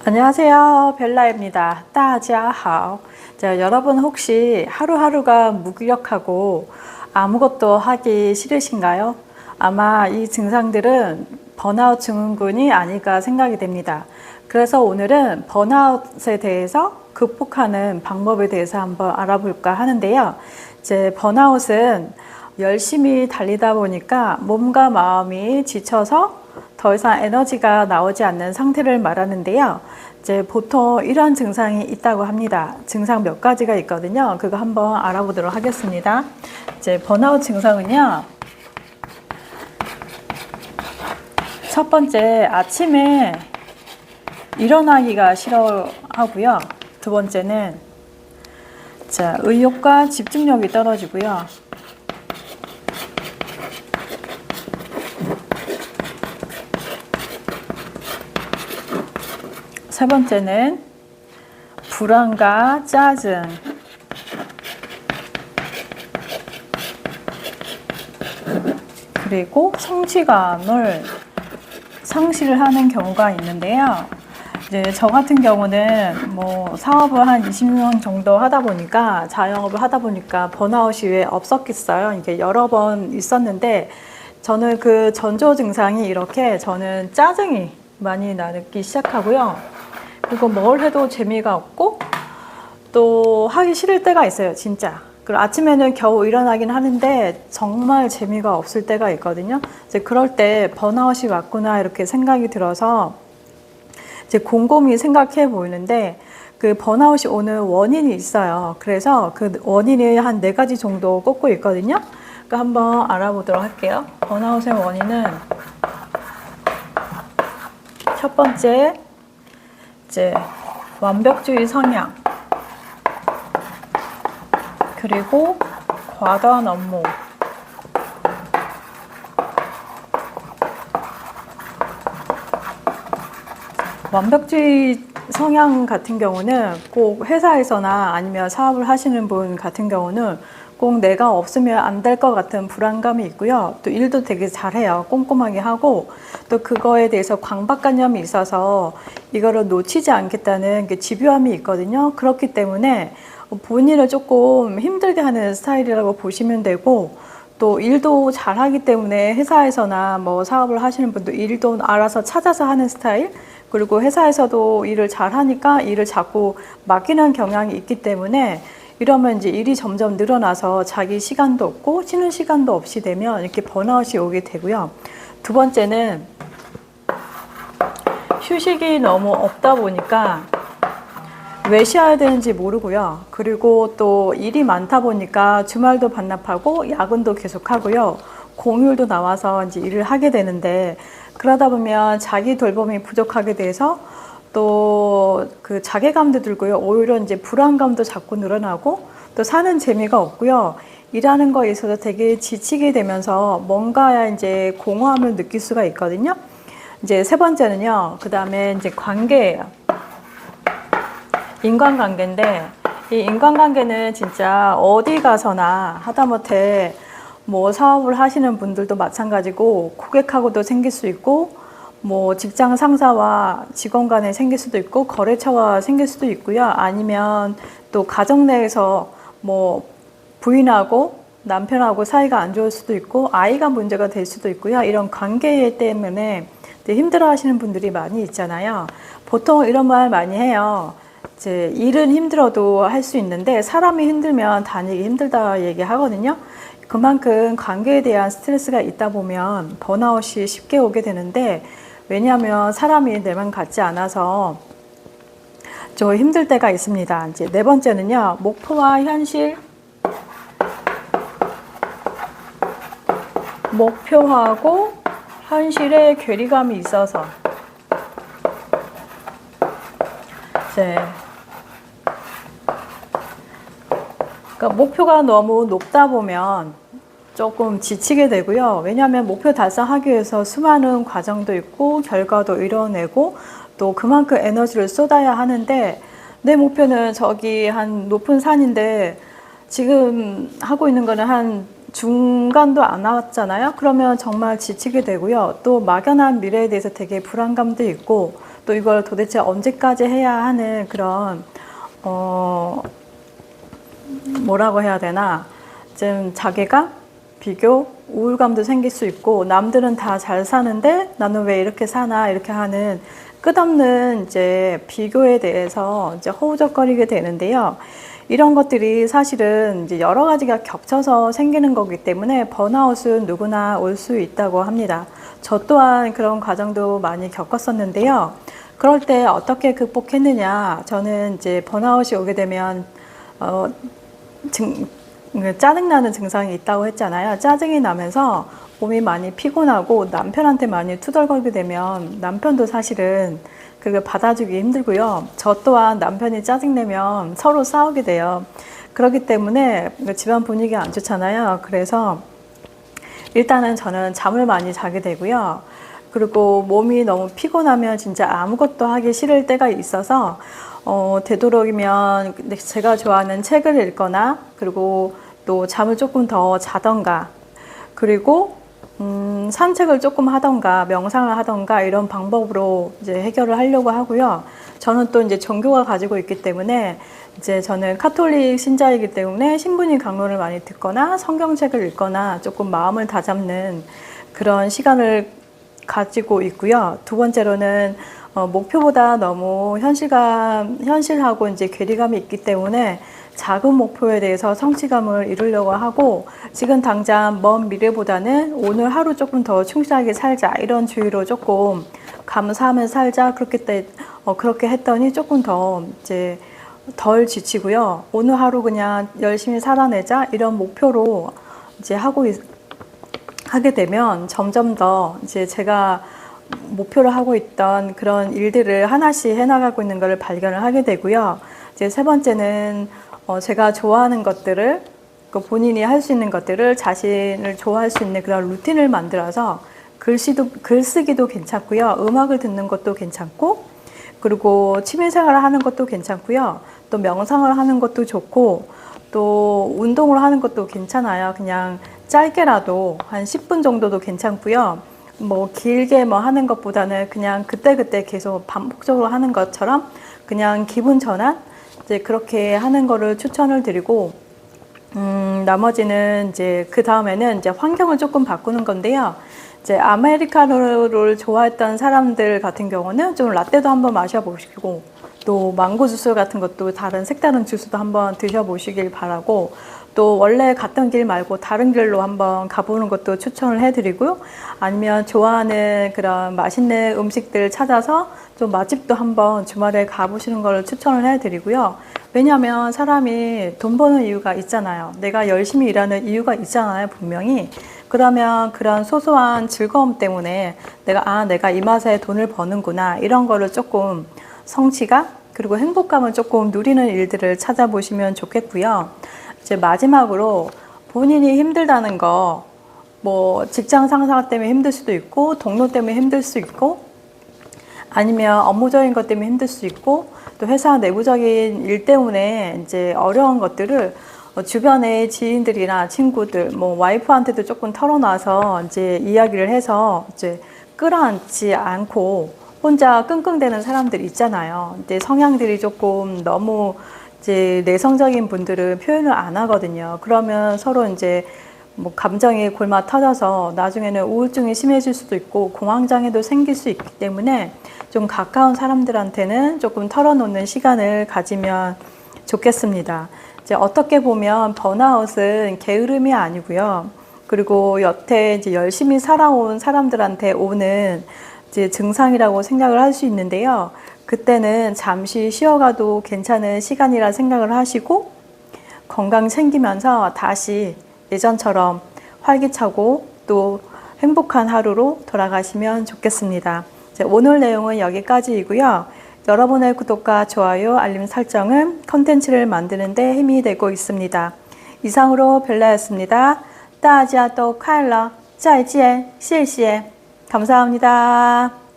안녕하세요. 벨라입니다. 大家好. 자, 여러분 혹시 하루하루가 무기력하고 아무것도 하기 싫으신가요? 아마 이 증상들은 번아웃 증후군이 아닐까 생각이 됩니다. 그래서 오늘은 번아웃에 대해서 극복하는 방법에 대해서 한번 알아볼까 하는데요. 이제 번아웃은 열심히 달리다 보니까 몸과 마음이 지쳐서 더 이상 에너지가 나오지 않는 상태를 말하는데요. 이제 보통 이런 증상이 있다고 합니다. 증상 몇 가지가 있거든요. 그거 한번 알아보도록 하겠습니다. 이제 번아웃 증상은요. 첫 번째, 아침에 일어나기가 싫어하고요. 두 번째는 의욕과 집중력이 떨어지고요. 세 번째는 불안과 짜증. 그리고 성취감을 상실하는 경우가 있는데요. 이제 저 같은 경우는 뭐 사업을 한 20년 정도 하다 보니까 자영업을 하다 보니까 번아웃이 왜 없었겠어요. 이게 여러 번 있었는데 저는 그 전조 증상이 이렇게 저는 짜증이 많이 나기 시작하고요. 그리고 뭘 해도 재미가 없고 또 하기 싫을 때가 있어요, 진짜. 그리고 아침에는 겨우 일어나긴 하는데 정말 재미가 없을 때가 있거든요. 이제 그럴 때 번아웃이 왔구나 이렇게 생각이 들어서 이제 곰곰이 생각해 보이는데 그 번아웃이 오는 원인이 있어요. 그래서 그 원인이 한 4가지 정도 꼽고 있거든요. 그러니까 한번 알아보도록 할게요. 번아웃의 원인은 첫 번째, 완벽주의 성향, 그리고 과도한 업무, 완벽주의 성향 같은 경우는 꼭 회사에서나 아니면 사업을 하시는 분 같은 경우는 꼭 내가 없으면 안 될 것 같은 불안감이 있고요. 또 일도 되게 잘해요. 꼼꼼하게 하고 또 그거에 대해서 강박관념이 있어서 이거를 놓치지 않겠다는 게 집요함이 있거든요. 그렇기 때문에 본인을 조금 힘들게 하는 스타일이라고 보시면 되고 또 일도 잘하기 때문에 회사에서나 뭐 사업을 하시는 분도 일도 알아서 찾아서 하는 스타일, 그리고 회사에서도 일을 잘하니까 일을 자꾸 맡기는 경향이 있기 때문에 이러면 이제 일이 점점 늘어나서 자기 시간도 없고 쉬는 시간도 없이 되면 이렇게 번아웃이 오게 되고요. 두 번째는 휴식이 너무 없다 보니까 왜 쉬어야 되는지 모르고요. 그리고 또 일이 많다 보니까 주말도 반납하고 야근도 계속 하고요. 공휴일도 나와서 이제 일을 하게 되는데 그러다 보면 자기 돌봄이 부족하게 돼서 또 그 자괴감도 들고요. 오히려 이제 불안감도 자꾸 늘어나고 또 사는 재미가 없고요. 일하는 거에 있어서 되게 지치게 되면서 뭔가 이제 공허함을 느낄 수가 있거든요. 이제 세 번째는요. 그 다음에 이제 관계예요. 인간관계인데 이 인간관계는 진짜 어디 가서나 하다못해 뭐 사업을 하시는 분들도 마찬가지고 고객하고도 생길 수 있고 뭐 직장 상사와 직원 간에 생길 수도 있고 거래처와 생길 수도 있고요. 아니면 또 가정 내에서 뭐 부인하고 남편하고 사이가 안 좋을 수도 있고 아이가 문제가 될 수도 있고요. 이런 관계 때문에 힘들어 하시는 분들이 많이 있잖아요. 보통 이런 말 많이 해요. 이제 일은 힘들어도 할 수 있는데 사람이 힘들면 다니기 힘들다 얘기하거든요. 그만큼 관계에 대한 스트레스가 있다 보면 번아웃이 쉽게 오게 되는데 왜냐하면 사람이 내 맘 같지 않아서 좀 힘들 때가 있습니다. 이제 네 번째는요. 목표와 현실, 목표하고 현실의 괴리감이 있어서 그러니까 목표가 너무 높다 보면 조금 지치게 되고요. 왜냐하면 목표 달성하기 위해서 수많은 과정도 있고 결과도 이뤄내고 또 그만큼 에너지를 쏟아야 하는데 내 목표는 저기 한 높은 산인데 지금 하고 있는 거는 한 중간도 안 나왔잖아요. 그러면 정말 지치게 되고요. 또 막연한 미래에 대해서 되게 불안감도 있고 또 이걸 도대체 언제까지 해야 하는 그런 뭐라고 해야 되나, 좀 자괴감, 비교, 우울감도 생길 수 있고, 남들은 다 잘 사는데 나는 왜 이렇게 사나, 이렇게 하는 끝없는 이제 비교에 대해서 이제 허우적거리게 되는데요. 이런 것들이 사실은 이제 여러 가지가 겹쳐서 생기는 거기 때문에 번아웃은 누구나 올 수 있다고 합니다. 저 또한 그런 과정도 많이 겪었었는데요. 그럴 때 어떻게 극복했느냐? 저는 이제 번아웃이 오게 되면 짜증나는 증상이 있다고 했잖아요. 짜증이 나면서 몸이 많이 피곤하고 남편한테 많이 투덜거리게 되면 남편도 사실은 그걸 받아주기 힘들고요. 저 또한 남편이 짜증내면 서로 싸우게 돼요. 그렇기 때문에 집안 분위기가 안 좋잖아요. 그래서 일단은 저는 잠을 많이 자게 되고요. 그리고 몸이 너무 피곤하면 진짜 아무것도 하기 싫을 때가 있어서 되도록이면 제가 좋아하는 책을 읽거나, 그리고 또 잠을 조금 더 자던가, 그리고 산책을 조금 하던가 명상을 하던가 이런 방법으로 이제 해결을 하려고 하고요. 저는 또 이제 종교가 가지고 있기 때문에, 이제 저는 카톨릭 신자이기 때문에 신부님 강론을 많이 듣거나 성경책을 읽거나 조금 마음을 다잡는 그런 시간을 가지고 있고요. 두 번째로는 목표보다 너무 현실하고 이제 괴리감이 있기 때문에 작은 목표에 대해서 성취감을 이루려고 하고, 지금 당장 먼 미래보다는 오늘 하루 조금 더 충실하게 살자, 이런 주의로 조금 감사하면서 살자, 그렇게 했더니 조금 더 이제 덜 지치고요. 오늘 하루 그냥 열심히 살아내자, 이런 목표로 이제 하게 되면 점점 더 이제 제가 목표를 하고 있던 그런 일들을 하나씩 해나가고 있는 것을 발견을 하게 되고요. 이제 세 번째는 제가 좋아하는 것들을, 본인이 할 수 있는 것들을, 자신을 좋아할 수 있는 그런 루틴을 만들어서 글쓰기도 괜찮고요. 음악을 듣는 것도 괜찮고, 그리고 취미생활을 하는 것도 괜찮고요. 또 명상을 하는 것도 좋고, 또 운동을 하는 것도 괜찮아요. 그냥 짧게라도 한 10분 정도도 괜찮고요. 뭐 길게 뭐 하는 것보다는 그냥 그때그때 계속 반복적으로 하는 것처럼 그냥 기분 전환, 이제 그렇게 하는 거를 추천을 드리고, 나머지는 이제 그 다음에는 이제 환경을 조금 바꾸는 건데요. 이제 아메리카노를 좋아했던 사람들 같은 경우는 좀 라떼도 한번 마셔보시고, 또 망고 주스 같은 것도 다른 색다른 주스도 한번 드셔보시길 바라고, 또 원래 갔던 길 말고 다른 길로 한번 가보는 것도 추천을 해드리고요. 아니면 좋아하는 그런 맛있는 음식들 찾아서 좀 맛집도 한번 주말에 가보시는 걸 추천을 해드리고요. 왜냐하면 사람이 돈 버는 이유가 있잖아요. 내가 열심히 일하는 이유가 있잖아요, 분명히. 그러면 그런 소소한 즐거움 때문에 내가 이 맛에 돈을 버는구나, 이런 거를 조금 성취감, 그리고 행복감을 조금 누리는 일들을 찾아보시면 좋겠고요. 이제 마지막으로 본인이 힘들다는 거, 뭐 직장 상사 때문에 힘들 수도 있고, 동료 때문에 힘들 수 있고, 아니면 업무적인 것 때문에 힘들 수 있고, 또 회사 내부적인 일 때문에 이제 어려운 것들을 주변의 지인들이나 친구들, 뭐 와이프한테도 조금 털어놔서 이제 이야기를 해서 이제 끌어안지 않고 혼자 끙끙대는 사람들 있잖아요. 근데 성향들이 조금 너무 이제 내성적인 분들은 표현을 안 하거든요. 그러면 서로 이제 뭐 감정이 골마 터져서 나중에는 우울증이 심해질 수도 있고 공황장애도 생길 수 있기 때문에 좀 가까운 사람들한테는 조금 털어놓는 시간을 가지면 좋겠습니다. 이제 어떻게 보면 번아웃은 게으름이 아니고요. 그리고 여태 이제 열심히 살아온 사람들한테 오는 이제 증상이라고 생각을 할 수 있는데요. 그때는 잠시 쉬어가도 괜찮은 시간이라 생각을 하시고 건강 챙기면서 다시 예전처럼 활기차고 또 행복한 하루로 돌아가시면 좋겠습니다. 오늘 내용은 여기까지이고요. 여러분의 구독과 좋아요, 알림 설정은 컨텐츠를 만드는 데 힘이 되고 있습니다. 이상으로 벨라였습니다. 大家都快乐，再见，谢谢，감사합니다.